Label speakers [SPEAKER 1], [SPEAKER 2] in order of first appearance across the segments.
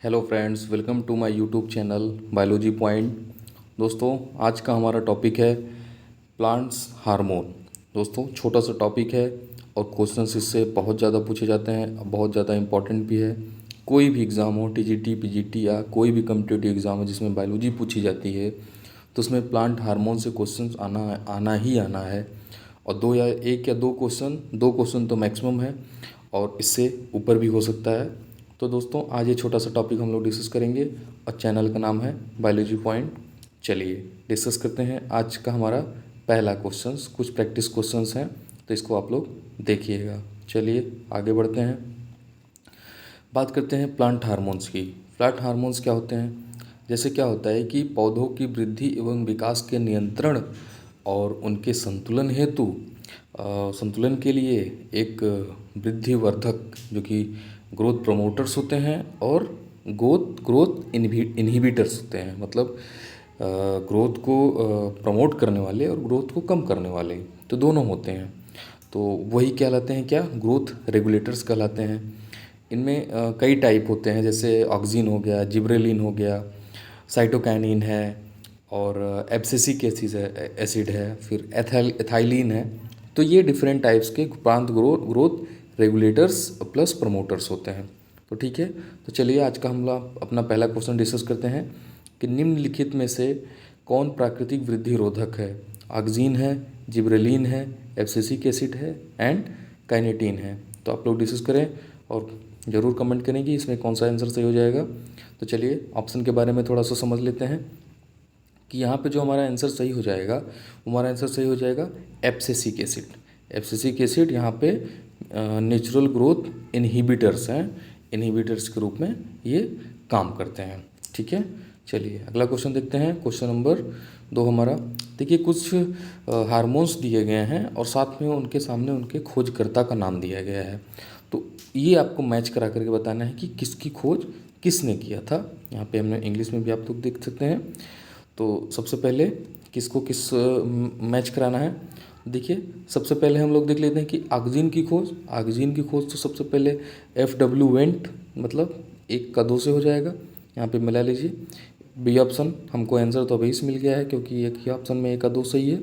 [SPEAKER 1] Hello friends, welcome to my YouTube channel biology point. दोस्तों, आज का हमारा टॉपिक है प्लांट्स हार्मोन। दोस्तों, छोटा सा टॉपिक है और क्वेश्चंस इससे बहुत ज़्यादा पूछे जाते हैं, बहुत ज़्यादा इंपॉर्टेंट भी है। कोई भी एग्ज़ाम हो, टीजीटी, पीजीटी या कोई भी कम्पिटिटिव एग्ज़ाम हो जिसमें बायोलॉजी पूछी जाती है तो उसमें प्लांट हार्मोन से क्वेश्चंस आना ही आना है। और एक या दो क्वेश्चन तो मैक्सिमम है और इससे ऊपर भी हो सकता है। तो दोस्तों, आज ये छोटा सा टॉपिक हम लोग डिस्कस करेंगे और चैनल का नाम है बायोलॉजी पॉइंट। चलिए डिस्कस करते हैं। आज का हमारा पहला क्वेश्चंस, कुछ प्रैक्टिस क्वेश्चंस हैं तो इसको आप लोग देखिएगा। चलिए आगे बढ़ते हैं, बात करते हैं प्लांट हार्मोन्स की। प्लांट हार्मोन्स क्या होते हैं? जैसे क्या होता है कि पौधों की वृद्धि एवं विकास के नियंत्रण और उनके संतुलन हेतु संतुलन के लिए एक वृद्धिवर्धक जो कि ग्रोथ प्रमोटर्स होते हैं और ग्रोथ इनहिबिटर्स होते हैं। मतलब ग्रोथ को प्रमोट करने वाले और ग्रोथ को कम करने वाले, तो दोनों होते हैं। तो वही कहलाते हैं क्या? ग्रोथ रेगुलेटर्स कहलाते हैं। इनमें कई टाइप होते हैं, जैसे ऑक्सिन हो गया, जिब्रेलिन हो गया, साइटोकाइनिन है और एब्सिसिक एसिड है, फिर एथाइलिन है। तो ये डिफरेंट टाइप्स के प्रांत ग्रोथ रेगुलेटर्स प्लस प्रमोटर्स होते हैं। तो ठीक है, तो चलिए आज का हम लोग अपना पहला क्वेश्चन डिस्कस करते हैं कि निम्नलिखित में से कौन प्राकृतिक वृद्धि रोधक है? ऑक्सिन है, जिब्रेलिन है, एब्सिसिक एसिड है एंड काइनेटिन है। तो आप लोग डिस्कस करें और ज़रूर कमेंट करें कि इसमें कौन सा आंसर सही हो जाएगा। तो चलिए ऑप्शन के बारे में थोड़ा सा समझ लेते हैं कि यहाँ पे जो हमारा आंसर सही हो जाएगा, हमारा आंसर सही हो जाएगा एब्सिसिक एसिड। एब्सिसिक एसिड यहाँ पे नेचुरल ग्रोथ इनहिबिटर्स हैं, इनहिबिटर्स के रूप में ये काम करते हैं। ठीक है, चलिए अगला क्वेश्चन देखते हैं। क्वेश्चन नंबर 2 हमारा, देखिए कुछ हार्मोन्स दिए गए हैं और साथ में उनके सामने उनके खोजकर्ता का नाम दिया गया है। तो ये आपको मैच करा करके बताना है कि किसकी खोज किसने किया था। यहाँ पे हमने इंग्लिश में भी आप लोग देख सकते हैं। तो सबसे पहले किसको किस मैच कराना है? देखिए सबसे पहले हम लोग देख लेते हैं कि ऑक्सिन की खोज। ऑक्सिन की खोज तो सबसे पहले FW वेंट, मतलब 1 का 2 से हो जाएगा। यहाँ पे मिला लीजिए। बी ऑप्शन हमको आंसर तो अभी से मिल गया है क्योंकि एक ही ऑप्शन में 1 का 2 सही है।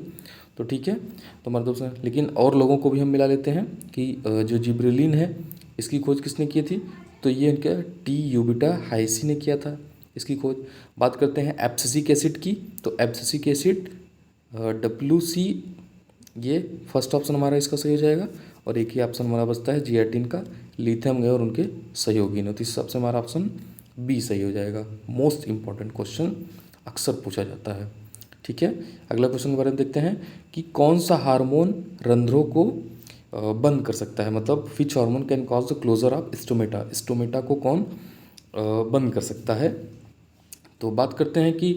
[SPEAKER 1] तो ठीक है, तो हमारे दोस्त हैं, लेकिन और लोगों को भी हम मिला लेते हैं कि जो जिब्रेलिन है इसकी खोज किसने की थी? तो ये इनका टी यूबिटा हाइसी ने किया था इसकी खोज। बात करते हैं एब्सिसिक एसिड की, तो एब्सिसिक एसिड WC, ये फर्स्ट ऑप्शन हमारा इसका सही हो जाएगा। और एक ही ऑप्शन हमारा बचता है जियाटिन का, लिथियम गए और उनके सहयोगी ने, तो इस हिसाब से हमारा ऑप्शन बी सही हो जाएगा। मोस्ट इंपॉर्टेंट क्वेश्चन अक्सर पूछा जाता है। ठीक है, अगला क्वेश्चन के बारे में देखते हैं कि कौन सा हार्मोन रंध्रों को बंद कर सकता है। मतलब which hormone can cause the closure of stomata. Stomata को कौन बंद कर सकता है? तो बात करते हैं कि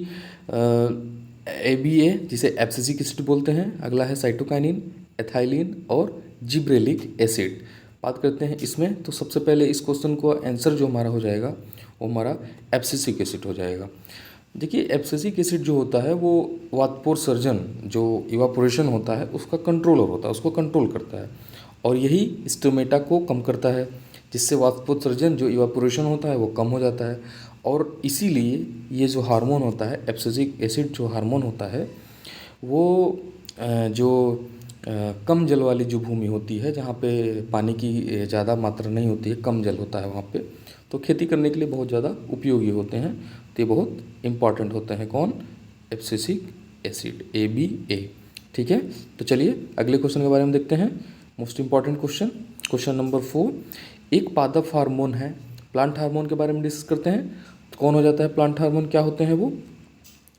[SPEAKER 1] ABA जिसे एब्सिसिक एसिड बोलते हैं। अगला है साइटोकाइनिन, एथाइलिन और जिब्रेलिक एसिड। बात करते हैं इसमें, तो सबसे पहले इस क्वेश्चन को आंसर जो हमारा हो जाएगा वो हमारा एब्सिसिक एसिड हो जाएगा। देखिए एब्सिसिक एसिड जो होता है वो वातपोत्सर्जन, जो इवापोरेशन होता है उसका कंट्रोलर होता है, उसको कंट्रोल करता है और यही स्टोमेटा को कम करता है, जिससे वाष्पोत्सर्जन जो इवापोरेशन होता है वो कम हो जाता है। और इसीलिए ये जो हार्मोन होता है एब्सिसिक एसिड, जो हार्मोन होता है वो जो कम जल वाली जो भूमि होती है, जहाँ पे पानी की ज़्यादा मात्रा नहीं होती है, कम जल होता है वहाँ पे, तो खेती करने के लिए बहुत ज़्यादा उपयोगी होते हैं। तो ये बहुत इम्पॉर्टेंट होते हैं। कौन? Abscisic acid, ABA। ठीक है, तो चलिए अगले क्वेश्चन के बारे में देखते हैं। Most important question, question number 4, एक पादप हार्मोन है। प्लांट हार्मोन के बारे में डिस्कस करते हैं। तो कौन हो जाता है प्लांट हार्मोन? क्या होते हैं वो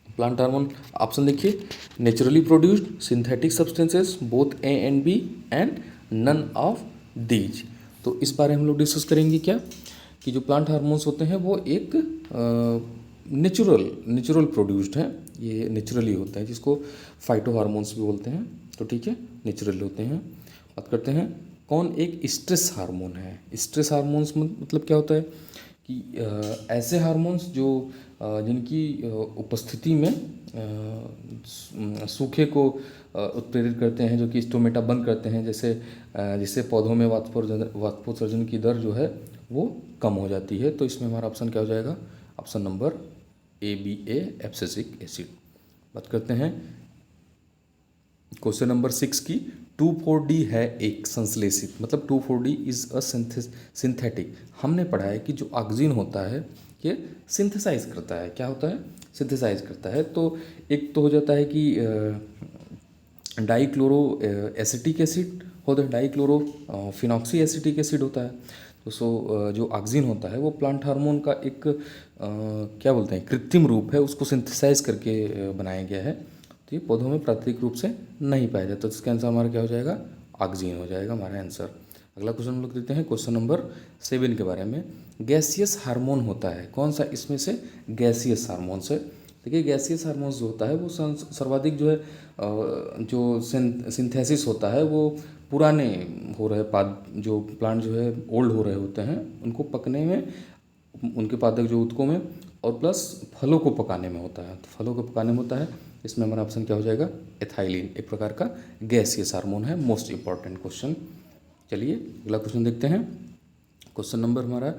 [SPEAKER 1] प्लांट हार्मोन? ऑप्शन देखिए, naturally produced synthetic substances both A and B and none of these. तो इस बारे में हम लोग डिस्कस करेंगे क्या कि जो प्लांट हार्मोन्स होते हैं वो एक नेचुरल प्रोड्यूस्ड हैं, ये नेचुरली होते हैं, जिसको फाइटो हार्मोन्स भी बोलते हैं। तो ठीक है, नेचुरल होते हैं। बात करते हैं कौन एक स्ट्रेस हार्मोन है। स्ट्रेस हार्मोन्स मतलब क्या होता है कि ऐसे हार्मोन्स जो जिनकी उपस्थिति में सूखे को उत्प्रेरित करते हैं, जो कि स्टोमेटा बंद करते हैं, जैसे जिससे पौधों में वाष्पोत्सर्जन की दर जो है वो कम हो जाती है। तो इसमें हमारा ऑप्शन क्या हो जाएगा? Option number ABA abscisic acid. बात करते हैं क्वेश्चन नंबर 6 की। 2,4-D है एक संश्लेषित, मतलब 2,4-D इज अ सिंथेटिक। हमने पढ़ा है कि जो ऑक्सीजन होता है ये सिंथेसाइज करता है। क्या होता है? सिंथेसाइज करता है। तो एक तो हो जाता है कि डाईक्लोरो एसिटिक एसिड होता है, डाईक्लोरो फिनॉक्सी एसिटिक एसिड होता है। तो जो ऑक्सीजन होता है वो प्लांट हार्मोन का एक क्या बोलते हैं, कृत्रिम रूप है, उसको सिंथेसाइज करके बनाया गया है। तो ये पौधों में प्राकृतिक रूप से नहीं पाया जाता। तो इसका आंसर हमारा क्या हो जाएगा? ऑक्सीजन हो जाएगा हमारा आंसर। अगला क्वेश्चन हम लोग देखते हैं क्वेश्चन नंबर 7 के बारे में। गैसियस हार्मोन होता है कौन सा? इसमें से गैसियस हार्मोन से, देखिए गैसियस हार्मोन्स जो होता है वो सर्वाधिक जो है जो सिंथेसिस होता है वो पुराने हो रहे जो प्लांट जो है ओल्ड हो रहे होते हैं उनको पकने में, उनके पादप जो ऊतकों में, और प्लस फलों को पकाने में होता है। तो फलों को पकाने में होता है। इसमें हमारा ऑप्शन क्या हो जाएगा? एथाइलिन, एक प्रकार का गैसियस हार्मोन है। Most important question. चलिए अगला क्वेश्चन देखते हैं। क्वेश्चन नंबर हमारा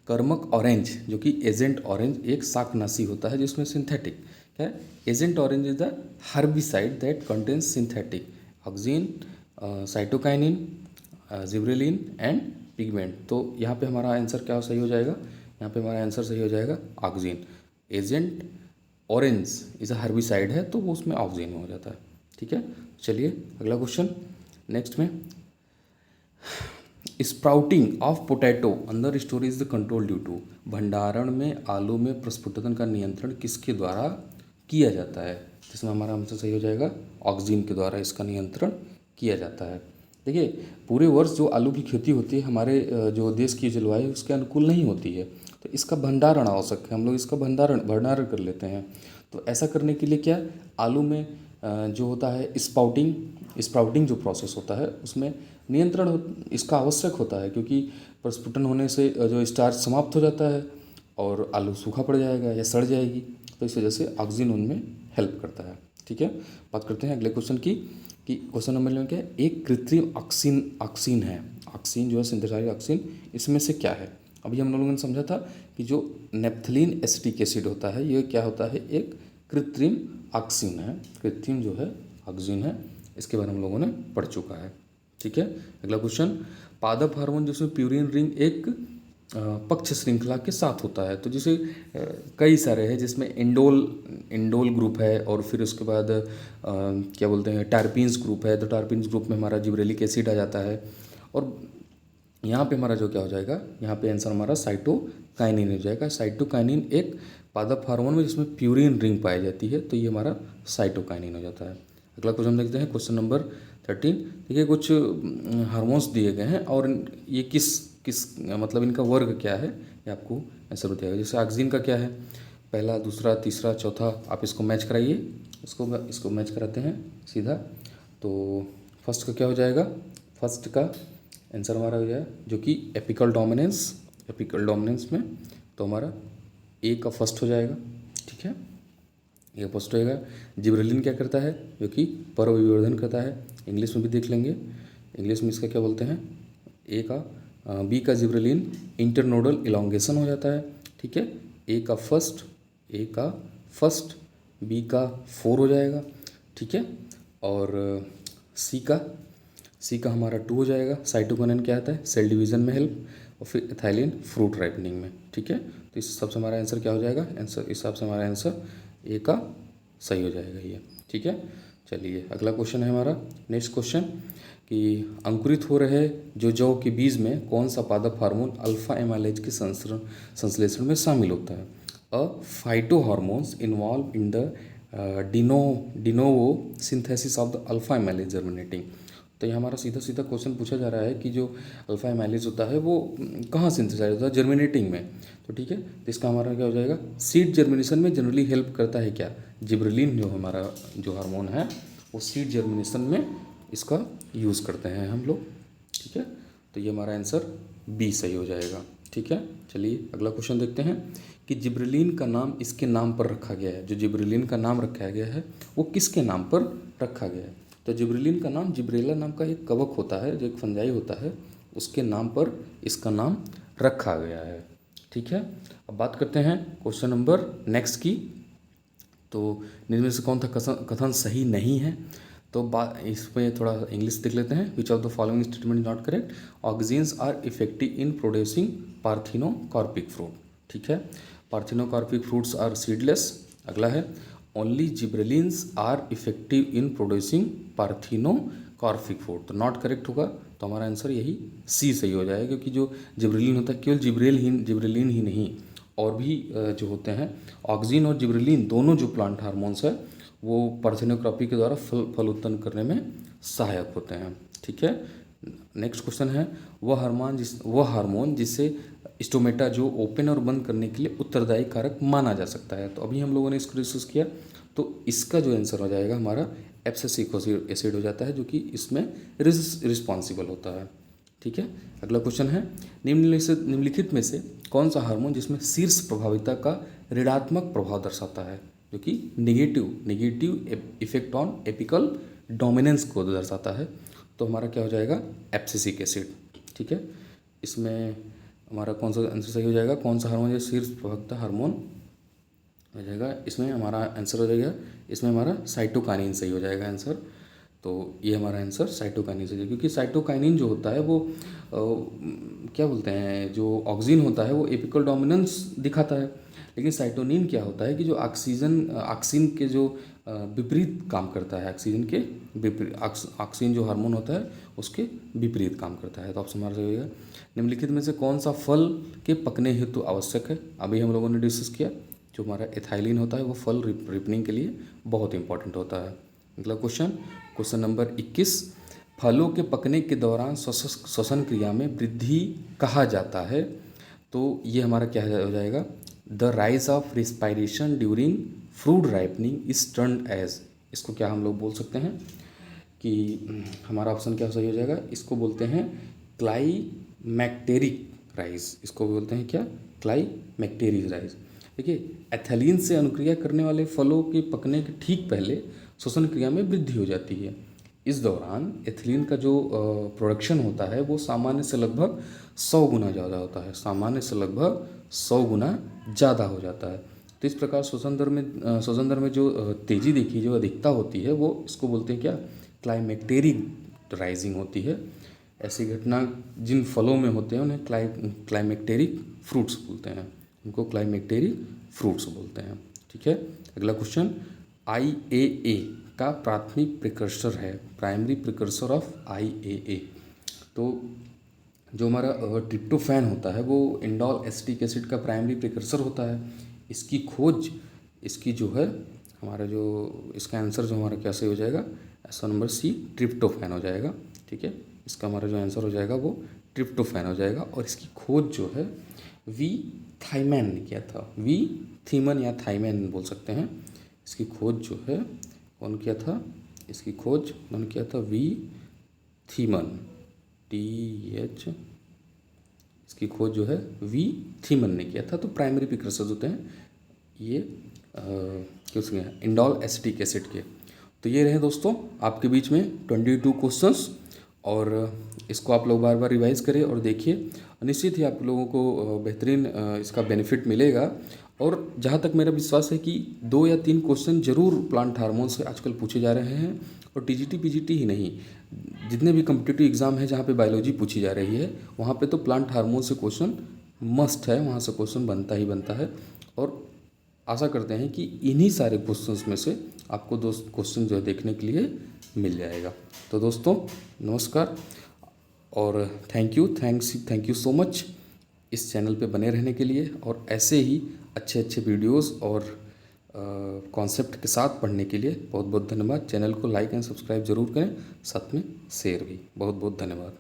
[SPEAKER 1] कर्मक ऑरेंज, जो कि एजेंट ऑरेंज एक शाकनाशी होता है जिसमें सिंथेटिक क्या है? Agent orange is the herbicide that contains synthetic oxygen, cytokinin, gibberellin and pigment. तो यहाँ पे हमारा आंसर क्या सही हो जाएगा? यहाँ पे हमारा आंसर सही हो जाएगा oxygen. Agent orange is a herbicide है तो वो उसमें ऑक्सीन हो जाता है। ठीक है, चलिए अगला क्वेश्चन नेक्स्ट में। Sprouting of potato under storage the control due to. भंडारण में आलू में प्रस्फुटन का नियंत्रण किसके द्वारा किया जाता है? जिसमें हमारा आंसर सही हो जाएगा ऑक्सीजन के द्वारा इसका नियंत्रण किया जाता है। देखिए पूरे वर्ष जो आलू की खेती होती है हमारे जो देश की जलवायु उसके अनुकूल नहीं होती है, तो इसका भंडारण आवश्यक है। हम लोग इसका भंडारण कर लेते हैं। तो ऐसा करने के लिए क्या आलू में जो होता है स्प्राउटिंग जो प्रोसेस होता है उसमें नियंत्रण इसका आवश्यक होता है, क्योंकि प्रस्फुटन होने से जो स्टार्च समाप्त हो जाता है और आलू सूखा पड़ जाएगा या सड़ जाएगी। तो इस वजह से ऑक्सीजन उनमें हेल्प करता है। ठीक है, बात करते हैं अगले क्वेश्चन की कि क्वेश्चन नंबर में क्या है? एक कृत्रिम ऑक्सीन है। ऑक्सीन जो है सिंथेसाइज्ड ऑक्सीन, इसमें से क्या है? अभी हम लोगों ने समझा था कि जो नेप्थलीन एसिटिक एसिड होता है ये क्या होता है? एक कृत्रिम ऑक्सीन है, कृत्रिम जो है ऑक्सीन है। इसके बारे में हम लोगों ने पढ़ चुका है। ठीक है, अगला क्वेश्चन। पादप हार्मोन जिसमें प्यूरिन रिंग एक पक्ष श्रृंखला के साथ होता है। तो जैसे कई सारे हैं जिसमें इंडोल ग्रुप है और फिर उसके बाद क्या बोलते हैं टारपीन्स ग्रुप है। तो टारपीन्स ग्रुप में हमारा जिब्रेलिक एसिड आ जाता है। और यहाँ पे हमारा जो क्या हो जाएगा? यहाँ पे आंसर हमारा साइटोकाइनिन हो जाएगा। साइटोकाइनिन एक पादप हार्मोन में जिसमें प्यूरिन रिंग पाई जाती है, तो ये हमारा साइटोकाइनिन हो जाता है। अगला क्वेश्चन देखते हैं क्वेश्चन नंबर 13। देखिए कुछ हार्मोन्स दिए गए हैं और ये किस किस मतलब इनका वर्ग क्या है ये आपको आंसर बताएगा। जैसे ऑक्सीजन का क्या है? पहला, दूसरा, तीसरा, चौथा। आप इसको मैच कराइए। इसको मैच कराते हैं सीधा। तो फर्स्ट का क्या हो जाएगा? फर्स्ट का आंसर हमारा हो जाए जो कि एपिकल डोमिनेंस में, तो हमारा ए का फर्स्ट हो जाएगा। ठीक है, ये फर्स्ट होएगा। जिब्रेलिन क्या करता है? जो कि परविवर्धन करता है। इंग्लिश में भी देख लेंगे, इंग्लिश में इसका क्या बोलते हैं? बी का जिब्रेलिन इंटरनोडल इलोंगेशन हो जाता है। ठीक है, ए का फर्स्ट, बी का 4 हो जाएगा। ठीक है, और सी का हमारा 2 हो जाएगा। साइटोकिनिन क्या आता है? सेल डिवीजन में हेल्प, और फिर एथाइलिन फ्रूट राइपनिंग में। ठीक है, तो इस हिसाब से हमारा आंसर क्या हो जाएगा? आंसर इस हिसाब से हमारा आंसर ए का सही हो जाएगा ये। ठीक है, चलिए अगला क्वेश्चन है हमारा नेक्स्ट क्वेश्चन कि अंकुरित हो रहे जौ के बीज में कौन सा पादप हार्मोन अल्फा एमाइलेज के संश्लेषण में शामिल होता है? Uh phytohormones involve in the de novo synthesis of the alpha amylase germinating. तो ये हमारा सीधा सीधा क्वेश्चन पूछा जा रहा है कि जो अल्फा एमाइलेज होता है वो कहाँ सिंथेसाइज होता है? जर्मिनेटिंग में। तो ठीक है, तो इसका हमारा क्या हो जाएगा? सीड जर्मिनेशन में जनरली हेल्प करता है क्या? जिब्रेलिन जो हमारा जो हार्मोन है वो सीड जर्मिनेशन में इसका यूज़ करते हैं हम लोग। ठीक है, तो ये हमारा आंसर बी सही हो जाएगा। ठीक है, चलिए अगला क्वेश्चन देखते हैं कि जिब्रेलिन का नाम इसके नाम पर रखा गया है। जो जिब्रेलिन का नाम रखा गया है वो किसके नाम पर रखा गया है? तो जिब्रेलिन का नाम जिब्रेला नाम का एक कवक होता है, जो एक फंजाई होता है, उसके नाम पर इसका नाम रखा गया है। ठीक है, अब बात करते हैं क्वेश्चन नंबर नेक्स्ट की। तो निम्न में से कौन सा कथन सही नहीं है? तो इसमें थोड़ा इंग्लिश देख लेते हैं। Which of the following statement is not correct? Oxygens are effective in producing parthenocarpic fruit. ठीक है, पार्थिनोकार्पिक फ्रूट्स आर सीडलेस। अगला है only gibberellins are effective in producing parthenocarpic fruit. तो नॉट करेक्ट होगा, तो हमारा आंसर यही सी सही हो जाएगा, क्योंकि जो जिब्रेलिन होता है केवल जिब्रेलिन ही नहीं, और भी जो होते हैं ऑक्सीजन और जिब्रेलिन दोनों जो प्लांट हार्मोन्स है वो पार्थिनोकार्पी के द्वारा फल उत्पन्न करने में सहायक होते हैं। ठीक है, नेक्स्ट क्वेश्चन है वह हार्मोन जिसे स्टोमेटा जो ओपन और बंद करने के लिए उत्तरदायी कारक माना जा सकता है। तो अभी हम लोगों ने इसको डिस्कस किया, तो इसका जो आंसर हो जाएगा हमारा एब्सिसिक एसिड हो जाता है, जो कि इसमें रिस्पॉन्सिबल होता है। ठीक है, अगला क्वेश्चन है निम्नलिखित में से कौन सा हार्मोन जिसमें शीर्ष प्रभाविता का ऋणात्मक प्रभाव दर्शाता है, जो कि negative effect on apical dominance को दर्शाता है? तो हमारा क्या हो जाएगा? Abscisic acid. ठीक है, इसमें हमारा कौन सा आंसर सही हो जाएगा? कौन सा हार्मोन जो शीर्ष प्रभाविता हार्मोन हो जाएगा? इसमें हमारा आंसर हो जाएगा, इसमें हमारा साइटोकाइनिन सही हो जाएगा आंसर। तो ये हमारा आंसर साइटोकाइनिन से, क्योंकि साइटोकाइनिन जो होता है वो क्या बोलते हैं, जो ऑक्सीजन होता है वो एपिकल डोमिनेंस दिखाता है, लेकिन साइटोनिन क्या होता है कि जो ऑक्सीजन के जो विपरीत काम करता है, ऑक्सीजन जो हार्मोन होता है उसके विपरीत काम करता है। तो ऑप्शन हमारा सही होगा। निम्नलिखित में से कौन सा फल के पकने हेतु आवश्यक है? अभी हम लोगों ने डिस्कस किया, जो हमारा एथाइलिन होता है वो फल रिपनिंग के लिए बहुत इंपॉर्टेंट होता है। अगला क्वेश्चन नंबर 21, फलों के पकने के दौरान श्वसन क्रिया में वृद्धि कहा जाता है? तो ये हमारा क्या हो जाएगा? The rise of respiration during fruit ripening is termed as. इसको क्या हम लोग बोल सकते हैं कि हमारा ऑप्शन क्या सही हो जाएगा? इसको बोलते हैं क्लाइमैक्टेरिक राइज। इसको बोलते हैं क्या? क्लाइमैक्टेरिक राइज। देखिए, एथिलीन से अनुक्रिया करने वाले फलों के पकने के ठीक पहले श्वसन क्रिया में वृद्धि हो जाती है। इस दौरान एथिलीन का जो प्रोडक्शन होता है वो सामान्य से लगभग 100 गुना ज़्यादा होता है, सामान्य से लगभग 100 गुना ज़्यादा हो जाता है। तो इस प्रकार श्वसन दर में जो तेज़ी देखी, जो अधिकता होती है, वो इसको बोलते हैं क्या? क्लाइमैक्टेरिक राइजिंग होती है। ऐसी घटना जिन फलों में होते हैं उन्हें क्लाइमैक्टेरिक फ्रूट्स बोलते हैं, उनको क्लाइमैक्टेरिक फ्रूट्स बोलते हैं। ठीक है, अगला क्वेश्चन, IAA का प्राथमिक प्रिकर्सर है, प्राइमरी प्रिकर्सर ऑफ IAA। तो जो हमारा ट्रिप्टोफैन होता है वो इंडोल एसिटिक एसिड का प्राइमरी प्रिकर्सर होता है। इसकी खोज, इसकी जो है हमारा जो इसका आंसर जो हमारा कैसे हो जाएगा? आंसर नंबर सी, ट्रिप्टोफैन हो जाएगा। ठीक है, इसका हमारा जो आंसर हो जाएगा वो ट्रिप्टोफैन हो जाएगा। और इसकी खोज जो है वी थाइमैन ने किया था, वी थीमन या थाइमैन बोल सकते हैं। इसकी खोज जो है कौन किया था? इसकी खोज उन्होंने किया था वी थीमन, TH। इसकी खोज जो है वी थीमन ने किया था। तो प्राइमरी प्रिकर्सर्स होते हैं ये किसके? इंडोल एसिटिक एसिड के। तो ये रहे दोस्तों आपके बीच में 22 क्वेश्चंस, और इसको आप लोग बार बार रिवाइज करें और देखिए, निश्चित ही आप लोगों को बेहतरीन इसका बेनिफिट मिलेगा। और जहाँ तक मेरा विश्वास है कि 2 या 3 क्वेश्चन जरूर प्लांट हार्मोन से आजकल पूछे जा रहे हैं। और TGT PGT ही नहीं, जितने भी कम्पिटिटिव एग्ज़ाम है जहाँ पे बायोलॉजी पूछी जा रही है वहाँ पे तो प्लांट हार्मोन से क्वेश्चन मस्ट है, वहाँ से क्वेश्चन बनता ही बनता है। और आशा करते हैं कि इन्हीं सारे क्वेश्चंस में से आपको 2 क्वेश्चन जो है देखने के लिए मिल जाएगा। तो दोस्तों नमस्कार और थैंक यू सो मच इस चैनल पे बने रहने के लिए, और ऐसे ही अच्छे वीडियोस और कॉन्सेप्ट के साथ पढ़ने के लिए बहुत बहुत धन्यवाद। चैनल को लाइक एंड सब्सक्राइब जरूर करें, साथ में शेयर भी। बहुत बहुत धन्यवाद।